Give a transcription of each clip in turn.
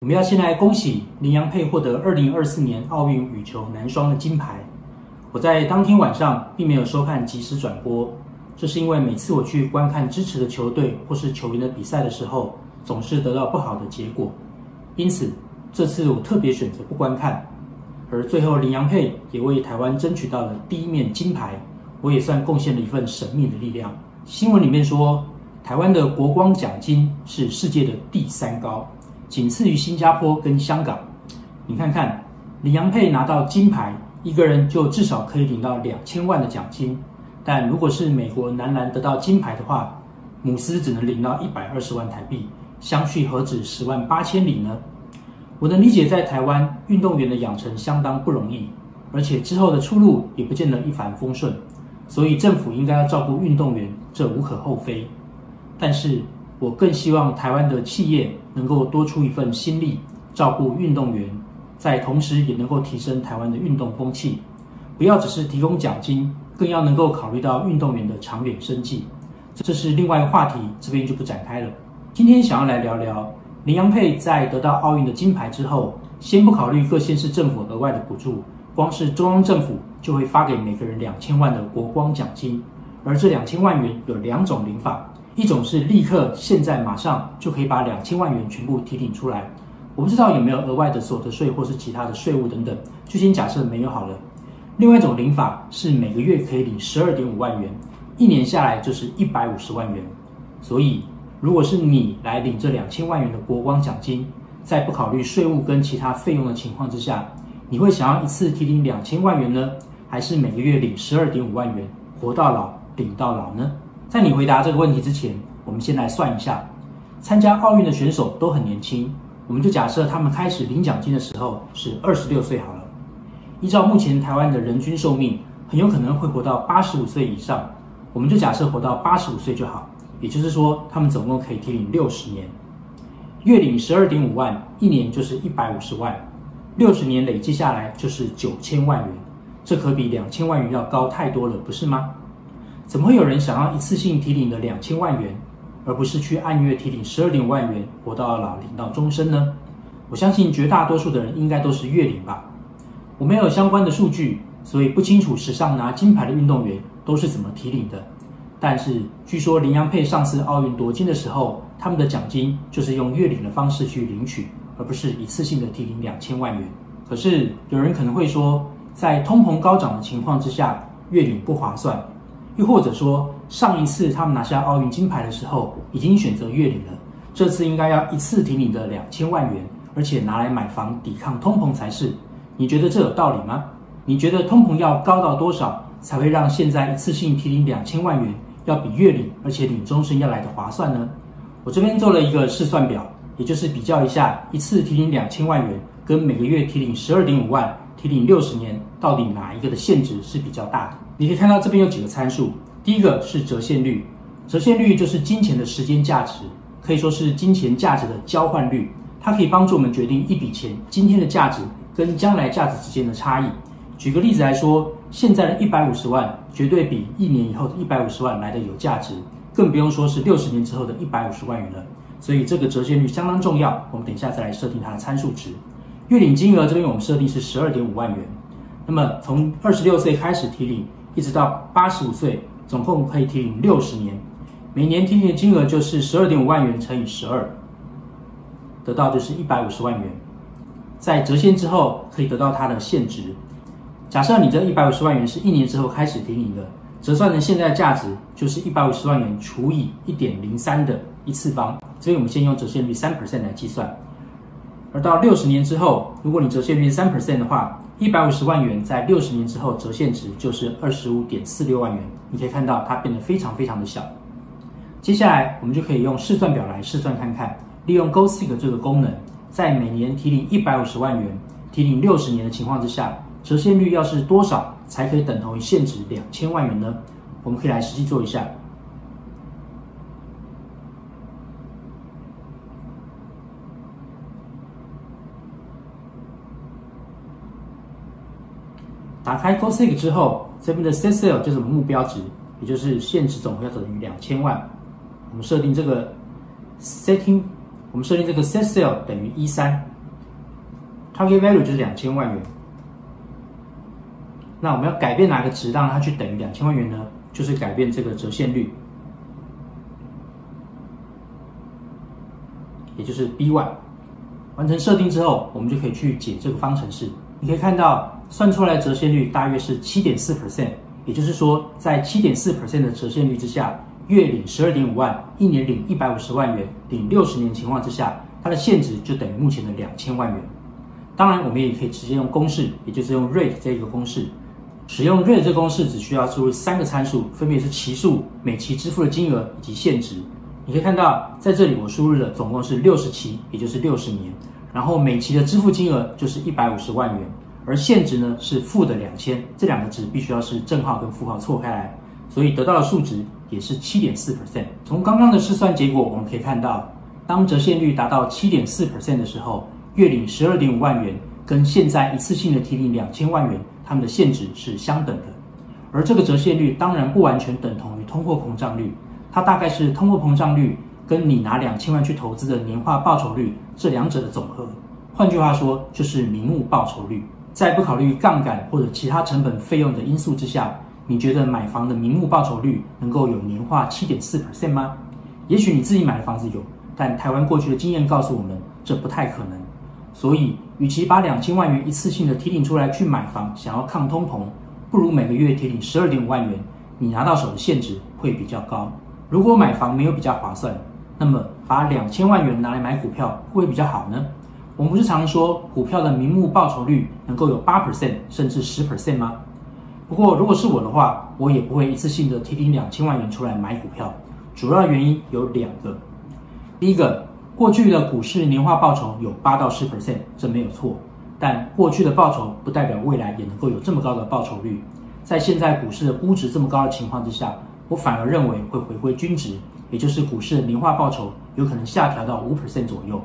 我们要先来恭喜林洋配获得2024年奥运羽球男双的金牌。我在当天晚上并没有收看即时转播，这是因为每次我去观看支持的球队或是球员的比赛的时候，总是得到不好的结果，因此这次我特别选择不观看。而最后林洋配也为台湾争取到了第一面金牌，我也算贡献了一份神秘的力量。新闻里面说，台湾的国光奖金是世界的第3高。仅次于新加坡跟香港。你看看，林洋配拿到金牌，一个人就至少可以领到2000万的奖金。但如果是美国男篮得到金牌的话，姆斯只能领到120万台币，相去何止10万8千里呢？我能理解，在台湾运动员的养成相当不容易，而且之后的出路也不见得一帆风顺，所以政府应该要照顾运动员，这无可厚非。但是我更希望台湾的企业能够多出一份心力，照顾运动员，在同时也能够提升台湾的运动风气，不要只是提供奖金，更要能够考虑到运动员的长远生计。这是另外一个话题，这边就不展开了。今天想要来聊聊林洋配在得到奥运的金牌之后，先不考虑各县市政府额外的补助，光是中央政府就会发给每个人2000万的国光奖金，而这2000万元有2种领法。一种是立刻现在马上就可以把2000万元全部提领出来，我不知道有没有额外的所得税或是其他的税务等等，就先假设没有好了。另外一种领法是每个月可以领12.5万元，一年下来就是150万元。所以如果是你来领这2000万元的国光奖金，在不考虑税务跟其他费用的情况之下，你会想要一次提领2000万元呢，还是每个月领12.5万元，活到老领到老呢？在你回答这个问题之前，我们先来算一下，参加奥运的选手都很年轻，我们就假设他们开始领奖金的时候是26岁好了。依照目前台湾的人均寿命，很有可能会活到85岁以上，我们就假设活到85岁就好，也就是说他们总共可以提领60年，月领12.5万，一年就是150万，60年累计下来就是9000万元，这可比2000万元要高太多了，不是吗？怎么会有人想要一次性提领的2000万元，而不是去按月提领12.5万元，活到老领到终身呢？我相信绝大多数的人应该都是月领吧。我没有相关的数据，所以不清楚史上拿金牌的运动员都是怎么提领的。但是据说林洋配上次奥运夺金的时候，他们的奖金就是用月领的方式去领取，而不是一次性的提领2000万元。可是有人可能会说，在通膨高涨的情况之下，月领不划算。又或者说，上一次他们拿下奥运金牌的时候，已经选择月领了，这次应该要一次提领的2000万元，而且拿来买房抵抗通膨才是。你觉得这有道理吗？你觉得通膨要高到多少，才会让现在一次性提领2000万元，要比月领而且领终身要来的划算呢？我这边做了一个试算表，也就是比较一下一次提领2000万元，跟每个月提领12.5万，提领60年，到底哪一个的限值是比较大的？你可以看到这边有几个参数，第一个是折现率，折现率就是金钱的时间价值，可以说是金钱价值的交换率，它可以帮助我们决定一笔钱今天的价值跟将来价值之间的差异。举个例子来说，现在的150万绝对比1年以后的150万来的有价值，更不用说是60年之后的150万元了。所以这个折现率相当重要，我们等一下再来设定它的参数值。月领金额这边我们设定是12.5万元，那么从26岁开始提领，一直到85岁，总共可以提领60年，每年提领的金额就是12.5万元乘以12，得到就是150万元。在折现之后，可以得到它的现值。假设你这150万元是1年之后开始提领的，折算成现在的价值就是150万元除以 1.03 的一次方，所以我们先用折现率 3% 来计算。而到60年之后，如果你折现率 3% 的话，150万元在60年之后折现值就是 25.46 万元，你可以看到它变得非常非常的小。接下来我们就可以用试算表来试算看看，利用 GoSeek 这个功能，在每年提领150万元，提领60年的情况之下，折现率要是多少才可以等同于现值2000万元呢？我们可以来实际做一下。打开 GoSeek 之后，这边的 Set Sale 就是我们目标值，也就是现值总要等于2000万。我们设定这个 Set Sale 等于13， ，target value 就是2000万元。那我们要改变哪个值让它去等于2000万元呢？就是改变这个折现率，也就是 B1。完成设定之后，我们就可以去解这个方程式。你可以看到，算出来的折现率大约是 7.4%， 也就是说，在 7.4% 的折现率之下，月领12.5万，一年领150万元，领60年情况之下，它的现值就等于目前的2000万元。当然，我们也可以直接用公式，也就是用 rate 这个公式。使用 rate 这个公式只需要输入3个参数，分别是期数、每期支付的金额以及现值。你可以看到，在这里我输入的总共是60期，也就是60年，然后每期的支付金额就是150万元，而现值呢是负的2000，这两个值必须要是正号跟负号错开来，所以得到的数值也是 7.4%。从刚刚的试算结果，我们可以看到，当折现率达到 7.4% 的时候，月领12.5万元跟现在一次性的提领2000万元，它们的现值是相等的。而这个折现率当然不完全等同于通货膨胀率，它大概是通货膨胀率跟你拿2000万去投资的年化报酬率这两者的总和。换句话说，就是名目报酬率。在不考虑杠杆或者其他成本费用的因素之下，你觉得买房的名目报酬率能够有年化 7.4% 吗？也许你自己买的房子有，但台湾过去的经验告诉我们，这不太可能。所以，与其把2000万元一次性的提领出来去买房，想要抗通膨，不如每个月提领12.5万元，你拿到手的现值会比较高。如果买房没有比较划算，那么把2000万元拿来买股票会不会比较好呢？我们不是常说股票的名目报酬率能够有 8% 甚至 10% 吗？不过如果是我的话，我也不会一次性的提领2000万元出来买股票。主要原因有2个。第一个，过去的股市年化报酬有8到10%，这没有错。但过去的报酬不代表未来也能够有这么高的报酬率。在现在股市的估值这么高的情况之下，我反而认为会回归均值，也就是股市的年化报酬有可能下调到 5% 左右。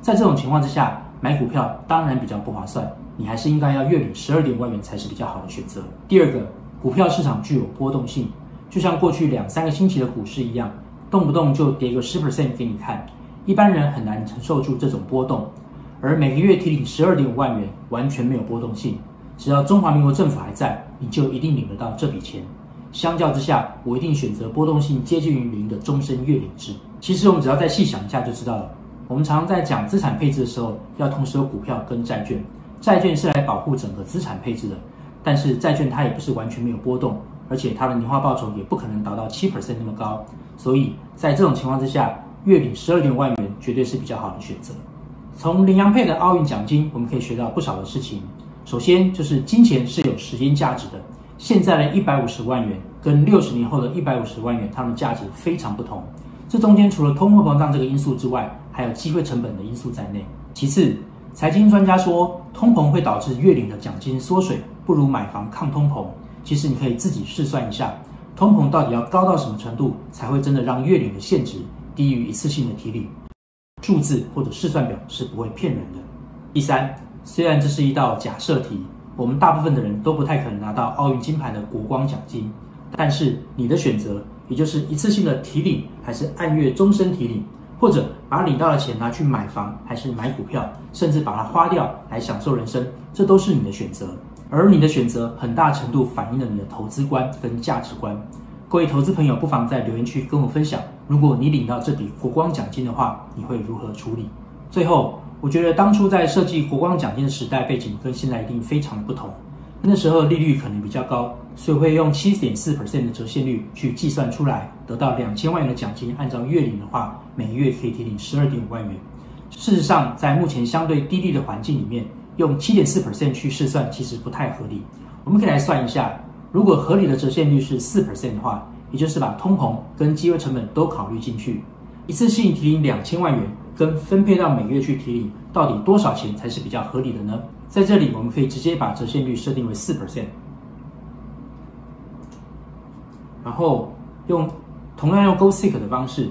在这种情况之下，买股票当然比较不划算，你还是应该要月领12.5万元才是比较好的选择。第二个，股票市场具有波动性，就像过去2-3个星期的股市一样，动不动就跌个10% 给你看，一般人很难承受住这种波动。而每个月提领12.5万元完全没有波动性，只要中华民国政府还在，你就一定领得到这笔钱。相较之下，我一定选择波动性接近于0的终身月领制。其实我们只要再细想一下就知道了。我们常常在讲资产配置的时候，要同时有股票跟债券。债券是来保护整个资产配置的，但是债券它也不是完全没有波动，而且它的年化报酬也不可能达到 7% 那么高。所以在这种情况之下，月领12.5万元绝对是比较好的选择。从羚羊配的奥运奖金，我们可以学到不少的事情。首先就是金钱是有时间价值的，现在的150万元跟60年后的150万元，它们的价值非常不同。这中间除了通货膨胀这个因素之外，还有机会成本的因素在内。其次，财经专家说通膨会导致月领的奖金缩水，不如买房抗通膨。其实你可以自己试算一下，通膨到底要高到什么程度，才会真的让月领的现值低于一次性的提领？数字或者试算表是不会骗人的。第三，虽然这是一道假设题，我们大部分的人都不太可能拿到奥运金牌的国光奖金，但是你的选择，也就是一次性的提领，还是按月终身提领，或者把领到的钱拿去买房，还是买股票，甚至把它花掉来享受人生，这都是你的选择。而你的选择很大程度反映了你的投资观跟价值观。各位投资朋友，不妨在留言区跟我分享，如果你领到这笔国光奖金的话，你会如何处理？最后，我觉得当初在设计国光奖金的时代背景跟现在一定非常的不同。那时候利率可能比较高，所以会用 7.4% 的折现率去计算出来，得到2000万元的奖金，按照月领的话，每个月可以提领12.5万元。事实上，在目前相对低利的环境里面，用 7.4% 去试算其实不太合理。我们可以来算一下，如果合理的折现率是 4% 的话，也就是把通膨跟机会成本都考虑进去，一次性提领2000万元跟分配到每个月去提领，到底多少钱才是比较合理的呢？在这里我们可以直接把折现率设定为 4%， 然后同样用 Go-Seek 的方式，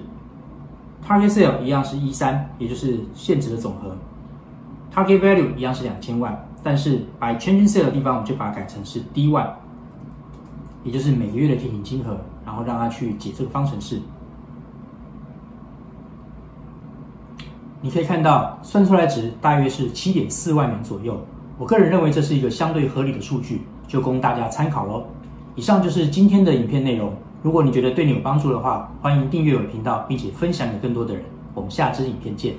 Target Sale 一样是13，也就是现值的总和， Target Value 一样是2000万，但是 By Changing Sale 的地方我们就把它改成是 D1， 也就是每个月的提领金额，然后让它去解这个方程式。你可以看到算出来值大约是7.4万元左右。我个人认为这是一个相对合理的数据，就供大家参考咯。以上就是今天的影片内容。如果你觉得对你有帮助的话，欢迎订阅我的频道，并且分享给更多的人。我们下支影片见。